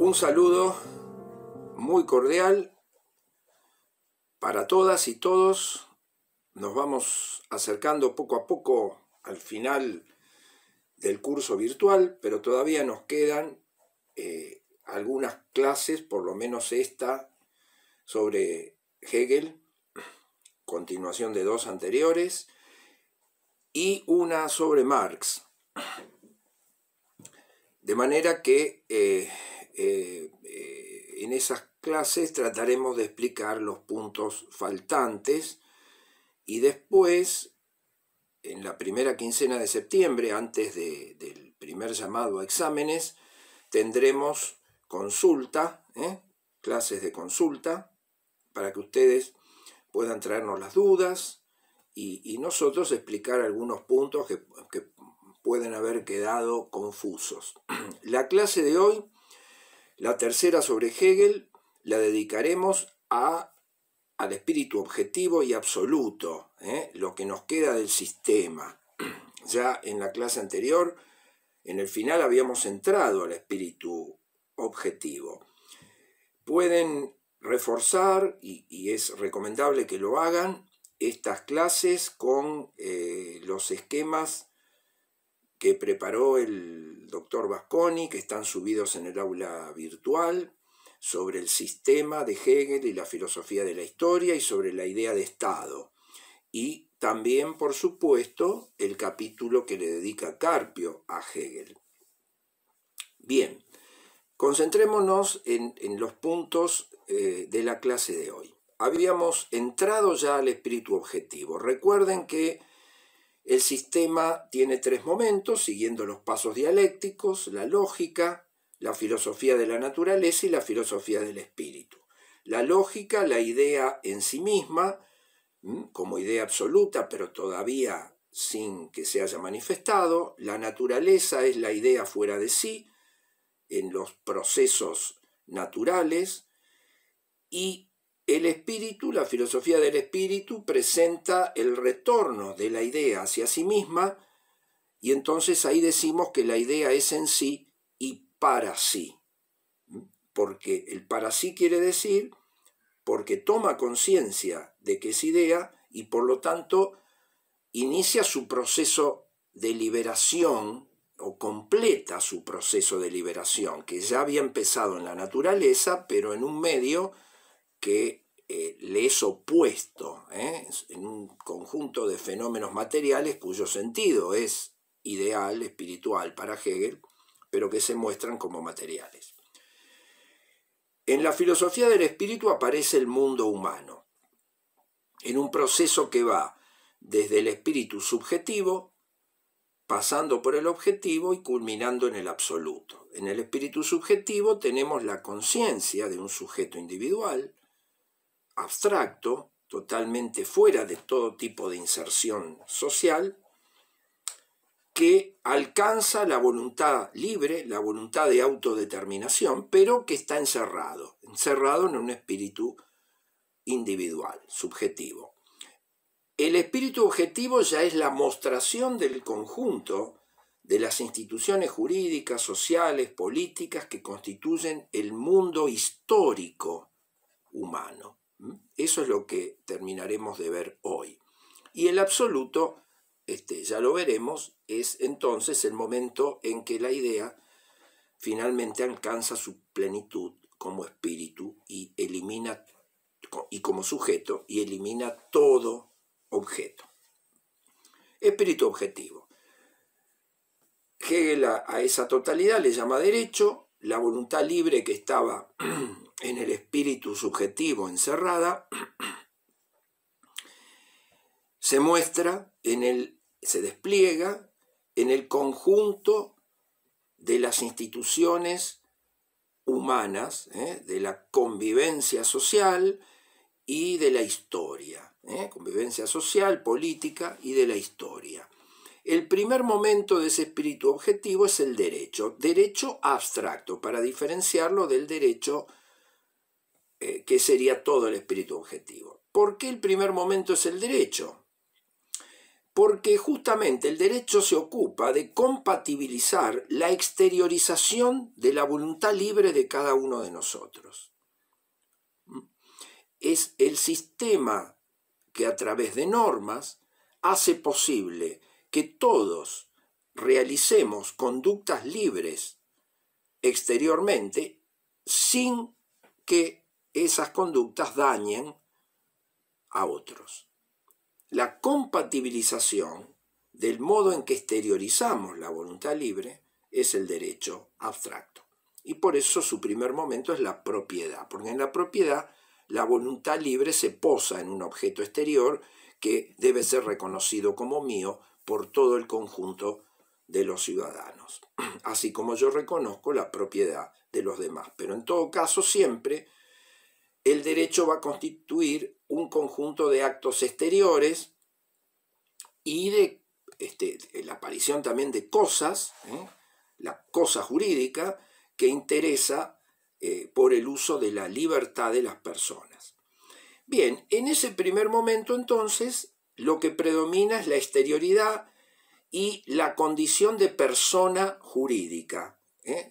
Un saludo muy cordial para todas y todos. Nos vamos acercando poco a poco al final del curso virtual, pero todavía nos quedan algunas clases, por lo menos esta, sobre Hegel, continuación de dos anteriores, y una sobre Marx. De manera que en esas clases trataremos de explicar los puntos faltantes y después, en la primera quincena de septiembre, antes del primer llamado a exámenes, tendremos consulta, clases de consulta, para que ustedes puedan traernos las dudas y nosotros explicar algunos puntos que pueden haber quedado confusos. La clase de hoy, la tercera sobre Hegel, la dedicaremos al espíritu objetivo y absoluto, lo que nos queda del sistema. Ya en la clase anterior, en el final, habíamos entrado al espíritu objetivo. Pueden reforzar, y es recomendable que lo hagan, estas clases con los esquemas que preparó el doctor Vasconi, que están subidos en el aula virtual, sobre el sistema de Hegel y la filosofía de la historia y sobre la idea de Estado. Y también, por supuesto, el capítulo que le dedica Carpio a Hegel. Bien, concentrémonos en los puntos de la clase de hoy. Habíamos entrado ya al espíritu objetivo. Recuerden que el sistema tiene tres momentos, siguiendo los pasos dialécticos: la lógica, la filosofía de la naturaleza y la filosofía del espíritu. La lógica, la idea en sí misma, como idea absoluta, pero todavía sin que se haya manifestado. La naturaleza es la idea fuera de sí, en los procesos naturales. Y el espíritu, la filosofía del espíritu, presenta el retorno de la idea hacia sí misma, y entonces ahí decimos que la idea es en sí y para sí. Porque el para sí quiere decir porque toma conciencia de que es idea y por lo tanto inicia su proceso de liberación o completa su proceso de liberación, que ya había empezado en la naturaleza, pero en un medio que le es opuesto, en un conjunto de fenómenos materiales cuyo sentido es ideal, espiritual para Hegel, pero que se muestran como materiales. En la filosofía del espíritu aparece el mundo humano, en un proceso que va desde el espíritu subjetivo, pasando por el objetivo y culminando en el absoluto. En el espíritu subjetivo tenemos la conciencia de un sujeto individual, abstracto, totalmente fuera de todo tipo de inserción social, que alcanza la voluntad libre, la voluntad de autodeterminación, pero que está encerrado en un espíritu individual, subjetivo. El espíritu objetivo ya es la mostración del conjunto de las instituciones jurídicas, sociales, políticas que constituyen el mundo histórico humano. Eso es lo que terminaremos de ver hoy. Y el absoluto, ya lo veremos, es entonces el momento en que la idea finalmente alcanza su plenitud como espíritu y elimina, y como sujeto, y elimina todo objeto. Espíritu objetivo. Hegel a esa totalidad le llama derecho. La voluntad libre que estaba en el espíritu subjetivo encerrada se muestra se despliega en el conjunto de las instituciones humanas, de la convivencia social y de la historia, convivencia social, política y de la historia. El primer momento de ese espíritu objetivo es el derecho abstracto, para diferenciarlo del derecho que sería todo el espíritu objetivo. ¿Por qué el primer momento es el derecho? porque justamente el derecho se ocupa de compatibilizar la exteriorización de la voluntad libre de cada uno de nosotros. Es el sistema que a través de normas hace posible que todos realicemos conductas libres exteriormente sin que esas conductas dañen a otros. La compatibilización del modo en que exteriorizamos la voluntad libre es el derecho abstracto. Y por eso su primer momento es la propiedad, porque en la propiedad la voluntad libre se posa en un objeto exterior que debe ser reconocido como mío por todo el conjunto de los ciudadanos, así como yo reconozco la propiedad de los demás. Pero en todo caso siempre el derecho va a constituir un conjunto de actos exteriores y de la aparición también de cosas, la cosa jurídica que interesa por el uso de la libertad de las personas. Bien, en ese primer momento entonces lo que predomina es la exterioridad y la condición de persona jurídica,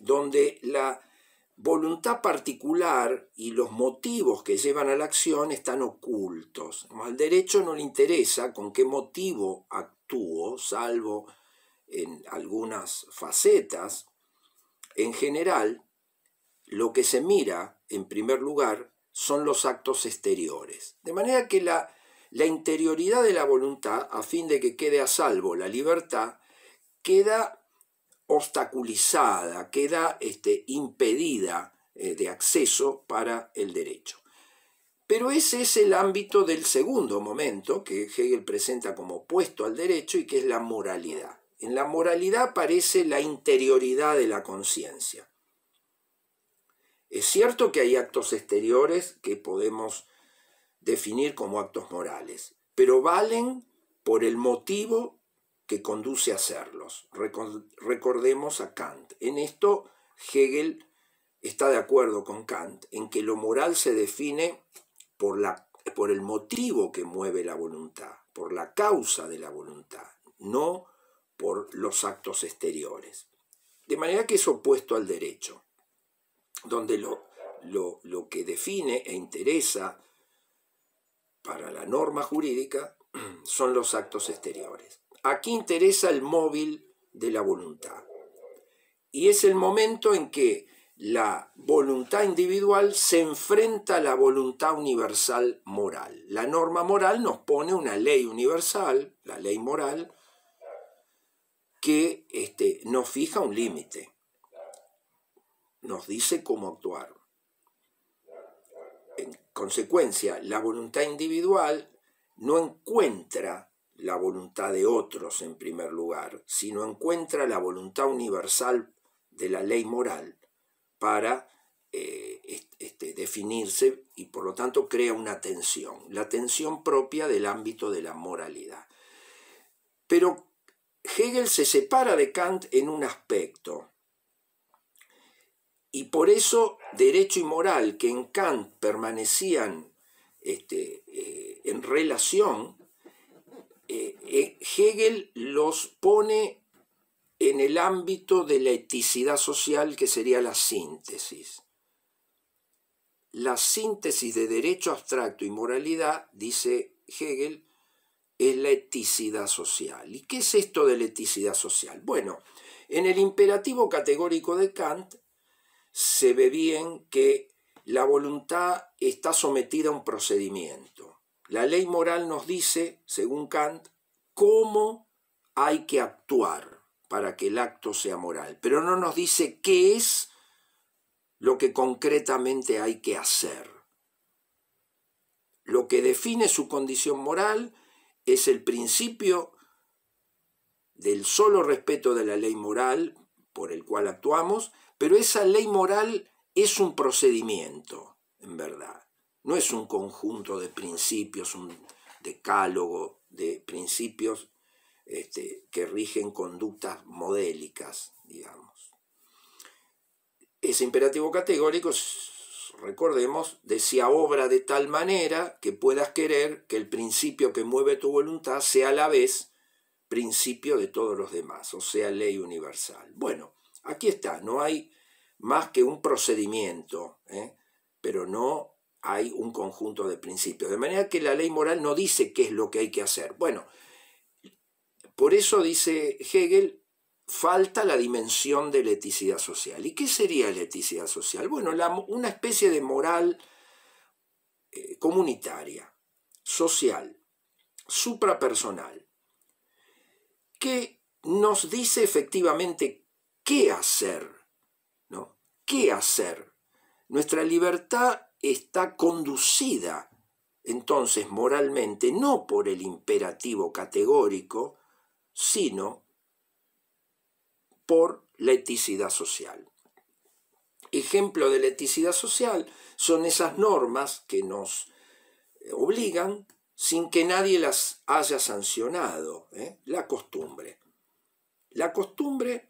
donde la voluntad particular y los motivos que llevan a la acción están ocultos. Al derecho no le interesa con qué motivo actúo, salvo en algunas facetas. En general, lo que se mira, en primer lugar, son los actos exteriores. De manera que la interioridad de la voluntad, a fin de que quede a salvo la libertad, queda obstaculizada, queda impedida de acceso para el derecho. Pero ese es el ámbito del segundo momento que Hegel presenta como opuesto al derecho y que es la moralidad. En la moralidad aparece la interioridad de la conciencia. Es cierto que hay actos exteriores que podemos definir como actos morales, pero valen por el motivo que conduce a hacerlos. Recordemos a Kant. En esto Hegel está de acuerdo con Kant, en que lo moral se define por el motivo que mueve la voluntad, por la causa de la voluntad, no por los actos exteriores. De manera que es opuesto al derecho, donde lo que define e interesa para la norma jurídica son los actos exteriores. Aquí interesa el móvil de la voluntad. Y es el momento en que la voluntad individual se enfrenta a la voluntad universal moral. La norma moral nos pone una ley universal, la ley moral, que nos fija un límite, nos dice cómo actuar. En consecuencia, la voluntad individual no encuentra la voluntad de otros en primer lugar, sino encuentra la voluntad universal de la ley moral para definirse y por lo tanto crea una tensión, la tensión propia del ámbito de la moralidad. Pero Hegel se separa de Kant en un aspecto, y por eso derecho y moral, que en Kant permanecían en relación, Hegel los pone en el ámbito de la eticidad social, que sería la síntesis. La síntesis de derecho abstracto y moralidad, dice Hegel, es la eticidad social. ¿Y qué es esto de la eticidad social? Bueno, en el imperativo categórico de Kant se ve bien que la voluntad está sometida a un procedimiento. La ley moral nos dice, según Kant, cómo hay que actuar para que el acto sea moral, pero no nos dice qué es lo que concretamente hay que hacer. Lo que define su condición moral es el principio del solo respeto de la ley moral por el cual actuamos, pero esa ley moral es un procedimiento, en verdad. No es un conjunto de principios, un decálogo de principios que rigen conductas modélicas, digamos. Ese imperativo categórico, recordemos, decía obra de tal manera que puedas querer que el principio que mueve tu voluntad sea a la vez principio de todos los demás, o sea, ley universal. Bueno, aquí está, no hay más que un procedimiento, pero no hay un conjunto de principios. De manera que la ley moral no dice qué es lo que hay que hacer. Bueno, por eso dice Hegel, falta la dimensión de la eticidad social. ¿Y qué sería la eticidad social? Bueno, una especie de moral comunitaria, social, suprapersonal, que nos dice efectivamente qué hacer, ¿no? ¿Qué hacer? Nuestra libertad está conducida, entonces, moralmente, no por el imperativo categórico, sino por la eticidad social. Ejemplo de la eticidad social son esas normas que nos obligan sin que nadie las haya sancionado, la costumbre. La costumbre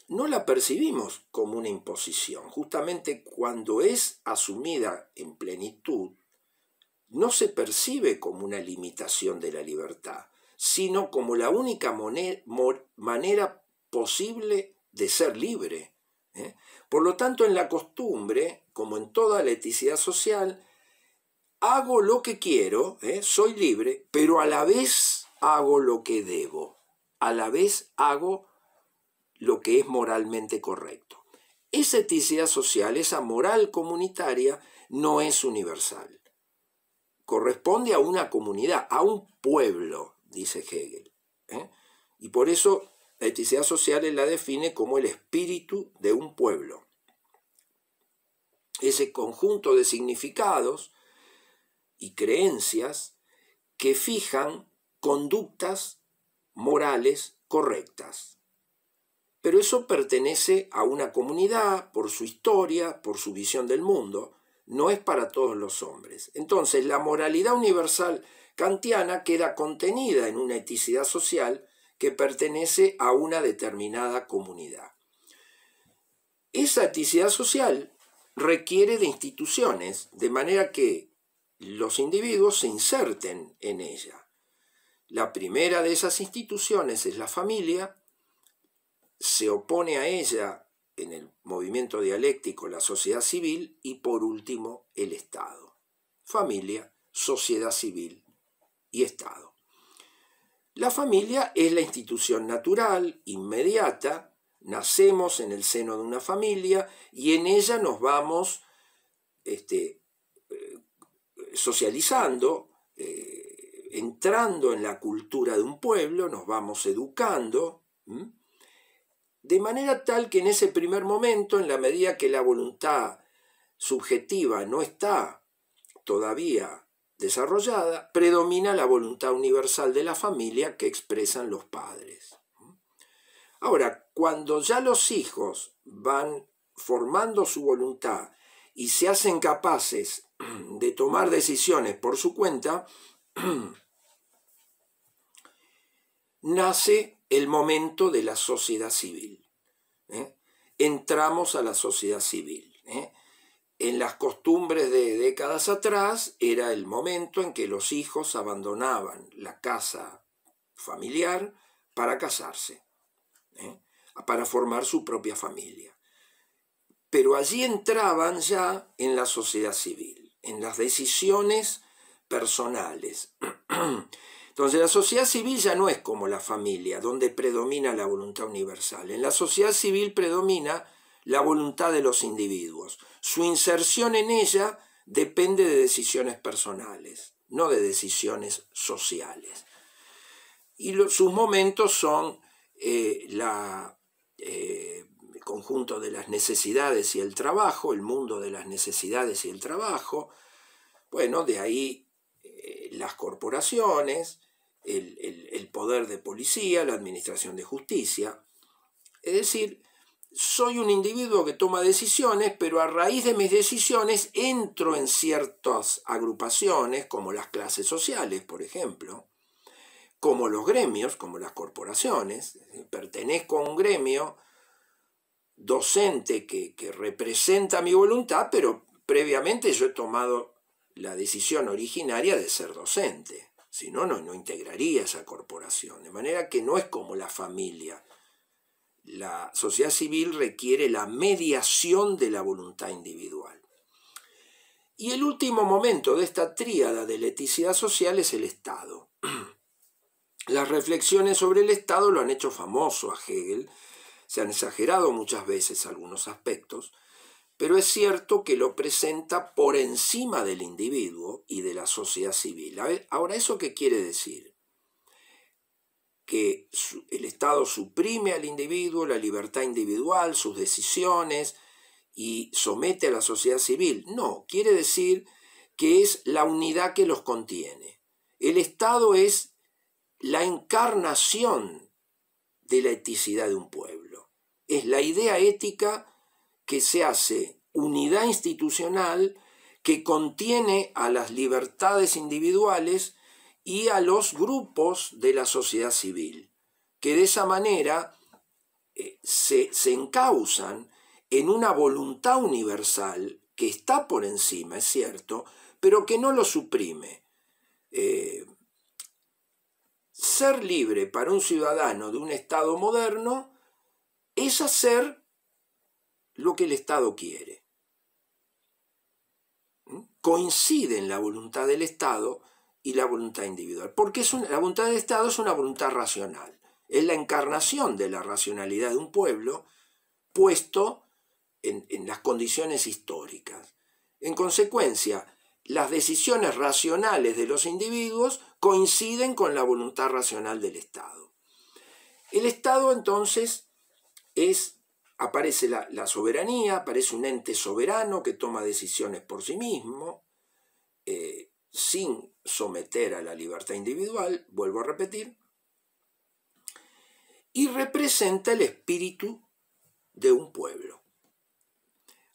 no la percibimos como una imposición. Justamente cuando es asumida en plenitud, no se percibe como una limitación de la libertad, sino como la única manera posible de ser libre. Por lo tanto, en la costumbre, como en toda la eticidad social, hago lo que quiero, soy libre, pero a la vez hago lo que debo, a la vez hago lo que es moralmente correcto. Esa eticidad social, esa moral comunitaria, no es universal. Corresponde a una comunidad, a un pueblo, dice Hegel. Y por eso la eticidad social él la define como el espíritu de un pueblo. Ese conjunto de significados y creencias que fijan conductas morales correctas. Pero eso pertenece a una comunidad por su historia, por su visión del mundo, no es para todos los hombres. Entonces, la moralidad universal kantiana queda contenida en una eticidad social que pertenece a una determinada comunidad. Esa eticidad social requiere de instituciones, de manera que los individuos se inserten en ella. La primera de esas instituciones es la familia, se opone a ella en el movimiento dialéctico la sociedad civil y por último el Estado. Familia, sociedad civil y Estado. La familia es la institución natural, inmediata, nacemos en el seno de una familia y en ella nos vamos socializando, entrando en la cultura de un pueblo, nos vamos educando, de manera tal que en ese primer momento, en la medida que la voluntad subjetiva no está todavía desarrollada, predomina la voluntad universal de la familia que expresan los padres. Ahora, cuando ya los hijos van formando su voluntad y se hacen capaces de tomar decisiones por su cuenta, nace el momento de la sociedad civil. Entramos a la sociedad civil. En las costumbres de décadas atrás era el momento en que los hijos abandonaban la casa familiar para casarse, para formar su propia familia. Pero allí entraban ya en la sociedad civil, en las decisiones personales. Entonces la sociedad civil ya no es como la familia, donde predomina la voluntad universal. En la sociedad civil predomina la voluntad de los individuos. Su inserción en ella depende de decisiones personales, no de decisiones sociales. Y sus momentos son el conjunto de las necesidades y el trabajo, el mundo de las necesidades y el trabajo. Bueno, de ahí las corporaciones, el poder de policía, la administración de justicia. Es decir, soy un individuo que toma decisiones, pero a raíz de mis decisiones entro en ciertas agrupaciones, como las clases sociales, por ejemplo, como los gremios, como las corporaciones. Pertenezco a un gremio docente que representa mi voluntad, pero previamente yo he tomado la decisión originaria de ser docente. Si no, no integraría esa corporación. De manera que no es como la familia. La sociedad civil requiere la mediación de la voluntad individual. Y el último momento de esta tríada de la eticidad social es el Estado. Las reflexiones sobre el Estado lo han hecho famoso a Hegel, se han exagerado muchas veces algunos aspectos, pero es cierto que lo presenta por encima del individuo y de la sociedad civil. Ahora, ¿eso qué quiere decir? Que el Estado suprime al individuo, la libertad individual, sus decisiones, y somete a la sociedad civil. No, quiere decir que es la unidad que los contiene. El Estado es la encarnación de la eticidad de un pueblo. Es la idea ética que se hace unidad institucional, que contiene a las libertades individuales y a los grupos de la sociedad civil, que de esa manera se encausan en una voluntad universal que está por encima, es cierto, pero que no lo suprime. Ser libre para un ciudadano de un Estado moderno es hacer lo que el Estado quiere. Coinciden la voluntad del Estado y la voluntad individual, porque la voluntad del Estado es una voluntad racional, es la encarnación de la racionalidad de un pueblo puesto en las condiciones históricas. En consecuencia, las decisiones racionales de los individuos coinciden con la voluntad racional del Estado. El Estado entonces aparece la soberanía, aparece un ente soberano que toma decisiones por sí mismo, sin someter a la libertad individual, vuelvo a repetir, y representa el espíritu de un pueblo.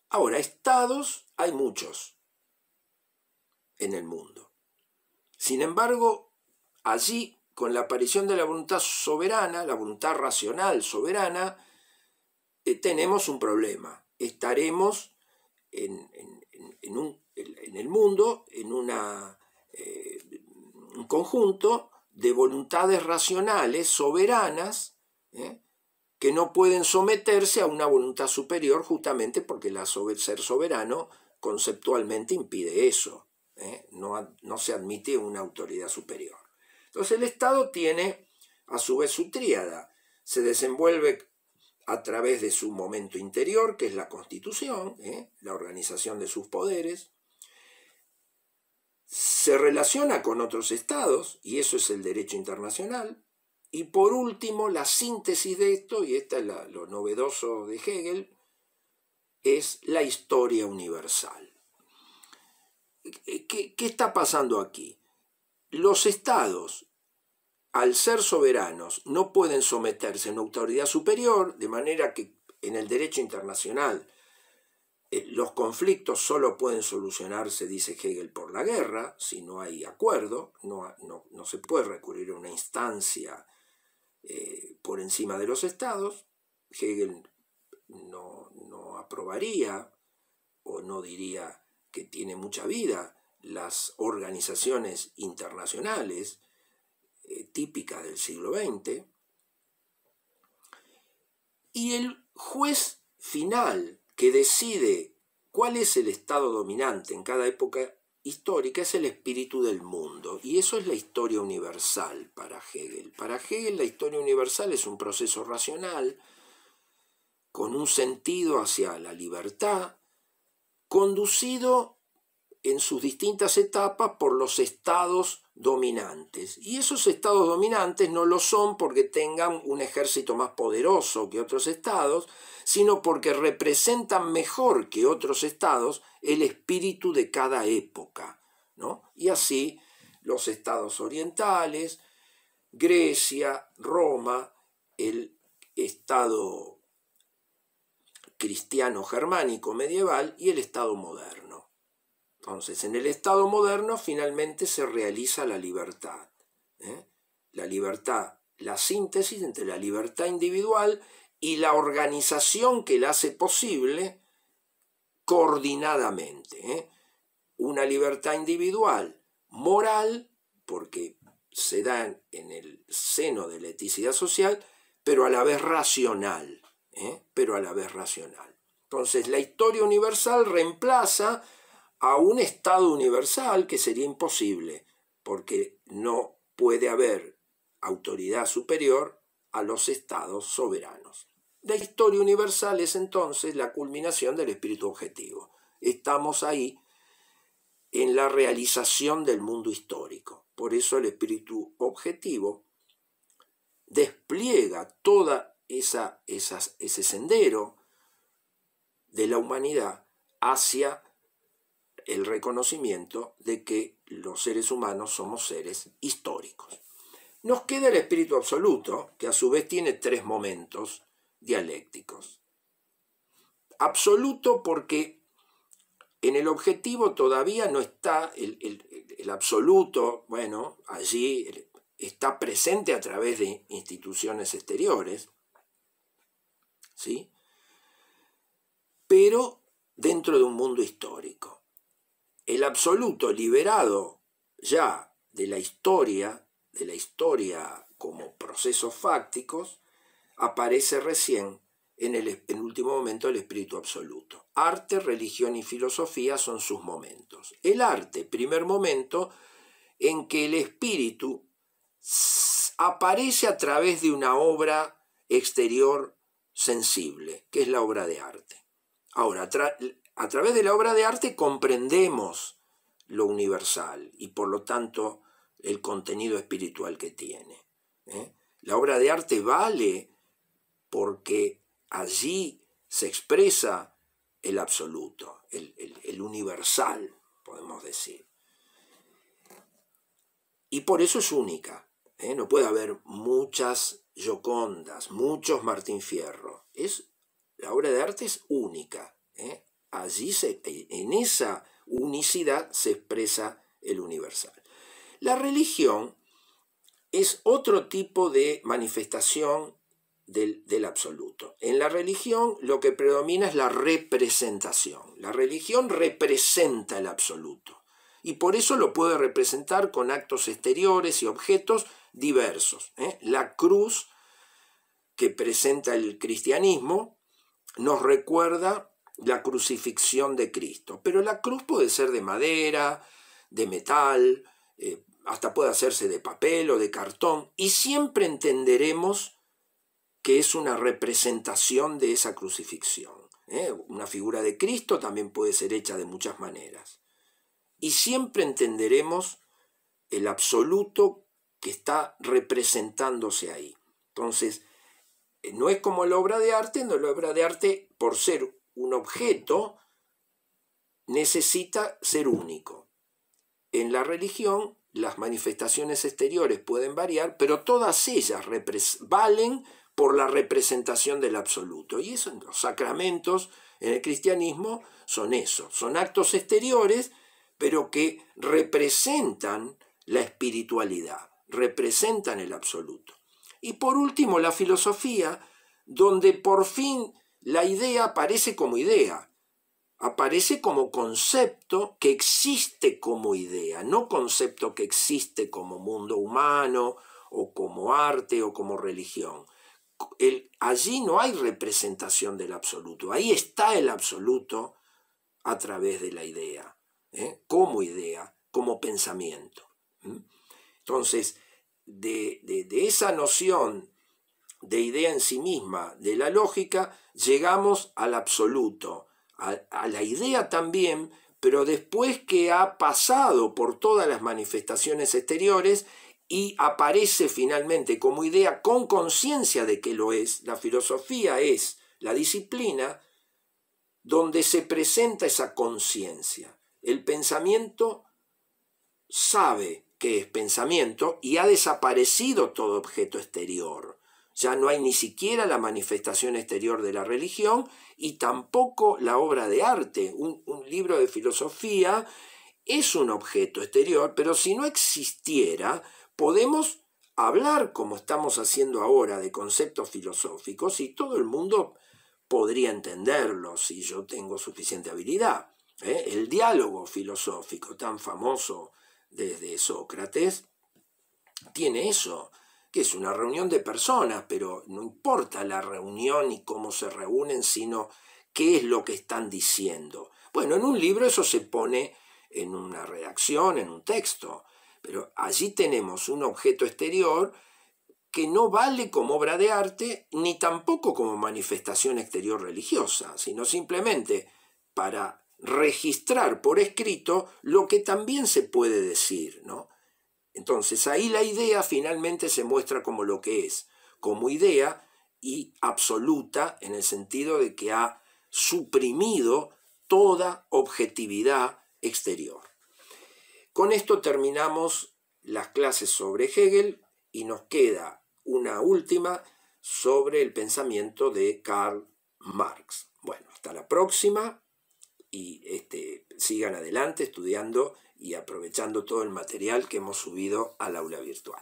Ahora, estados hay muchos en el mundo. Sin embargo, allí, con la aparición de la voluntad soberana, la voluntad racional soberana, tenemos un problema. Estaremos en el mundo en un conjunto de voluntades racionales soberanas, que no pueden someterse a una voluntad superior, justamente porque ser soberano conceptualmente impide eso. No se admite una autoridad superior. Entonces el Estado tiene a su vez su tríada. Se desenvuelve a través de su momento interior, que es la Constitución, la organización de sus poderes. Se relaciona con otros estados, y eso es el derecho internacional. Y por último, la síntesis de esto, y esta es lo novedoso de Hegel, es la historia universal. ¿Qué está pasando aquí? Los estados, al ser soberanos, no pueden someterse a una autoridad superior, de manera que en el derecho internacional los conflictos solo pueden solucionarse, dice Hegel, por la guerra, si no hay acuerdo. No se puede recurrir a una instancia por encima de los estados. Hegel no aprobaría o no diría que tiene mucha vida las organizaciones internacionales típicas del siglo XX. Y el juez final que decide cuál es el estado dominante en cada época histórica es el espíritu del mundo, y eso es la historia universal para Hegel. Para Hegel la historia universal es un proceso racional con un sentido hacia la libertad, conducido en sus distintas etapas por los estados dominantes. Y esos estados dominantes no lo son porque tengan un ejército más poderoso que otros estados, sino porque representan mejor que otros estados el espíritu de cada época, ¿no? Y así los estados orientales, Grecia, Roma, el estado cristiano germánico medieval y el estado moderno. Entonces, en el estado moderno finalmente se realiza la libertad. La libertad, la síntesis entre la libertad individual y la organización que la hace posible coordinadamente. Una libertad individual moral, porque se da en el seno de la eticidad social, pero a la vez racional, pero a la vez racional. Entonces, la historia universal reemplaza a un Estado universal que sería imposible, porque no puede haber autoridad superior a los estados soberanos. La historia universal es entonces la culminación del espíritu objetivo. Estamos ahí en la realización del mundo histórico. Por eso el espíritu objetivo despliega toda ese sendero de la humanidad hacia el reconocimiento de que los seres humanos somos seres históricos. Nos queda el espíritu absoluto, que a su vez tiene tres momentos dialécticos. Absoluto porque en el objetivo todavía no está el absoluto, bueno, allí está presente a través de instituciones exteriores, ¿sí? Pero dentro de un mundo histórico. El absoluto liberado ya de la historia como procesos fácticos, aparece recién en el último momento el espíritu absoluto. Arte, religión y filosofía son sus momentos. El arte, primer momento en que el espíritu aparece a través de una obra exterior sensible, que es la obra de arte. Ahora, a través de la obra de arte comprendemos lo universal y por lo tanto el contenido espiritual que tiene. La obra de arte vale porque allí se expresa el absoluto, el universal, podemos decir. Y por eso es única. No puede haber muchas Giocondas, muchos Martín Fierro. La obra de arte es única. Allí en esa unicidad se expresa el universal. La religión es otro tipo de manifestación del absoluto. En la religión lo que predomina es la representación. La religión representa el absoluto y por eso lo puede representar con actos exteriores y objetos diversos. La cruz que presenta el cristianismo nos recuerda la crucifixión de Cristo, pero la cruz puede ser de madera, de metal, hasta puede hacerse de papel o de cartón, y siempre entenderemos que es una representación de esa crucifixión. Una figura de Cristo también puede ser hecha de muchas maneras. Y siempre entenderemos el absoluto que está representándose ahí. Entonces, no es como la obra de arte, no, la obra de arte, por ser un objeto, necesita ser único. En la religión, las manifestaciones exteriores pueden variar, pero todas ellas valen por la representación del absoluto. Y eso en los sacramentos, en el cristianismo, son eso. Son actos exteriores, pero que representan la espiritualidad, representan el absoluto. Y por último, la filosofía, donde por fin la idea aparece como idea, aparece como concepto que existe como idea, no concepto que existe como mundo humano o como arte o como religión. Allí no hay representación del absoluto, ahí está el absoluto a través de la idea, como pensamiento. Entonces, de esa noción de idea en sí misma, de la lógica, llegamos al absoluto, a la idea también, pero después que ha pasado por todas las manifestaciones exteriores y aparece finalmente como idea con conciencia de que lo es. La filosofía es la disciplina donde se presenta esa conciencia. El pensamiento sabe que es pensamiento y ha desaparecido todo objeto exterior. Ya no hay ni siquiera la manifestación exterior de la religión y tampoco la obra de arte. Un libro de filosofía es un objeto exterior, pero si no existiera, podemos hablar como estamos haciendo ahora de conceptos filosóficos y todo el mundo podría entenderlos si yo tengo suficiente habilidad. El diálogo filosófico tan famoso desde Sócrates tiene eso, que es una reunión de personas, pero no importa la reunión y cómo se reúnen, sino qué es lo que están diciendo. Bueno, en un libro eso se pone en una redacción, en un texto, pero allí tenemos un objeto exterior que no vale como obra de arte ni tampoco como manifestación exterior religiosa, sino simplemente para registrar por escrito lo que también se puede decir, ¿no? Entonces ahí la idea finalmente se muestra como lo que es, como idea y absoluta en el sentido de que ha suprimido toda objetividad exterior. Con esto terminamos las clases sobre Hegel y nos queda una última sobre el pensamiento de Karl Marx. Bueno, hasta la próxima y sigan adelante estudiando y aprovechando todo el material que hemos subido al aula virtual.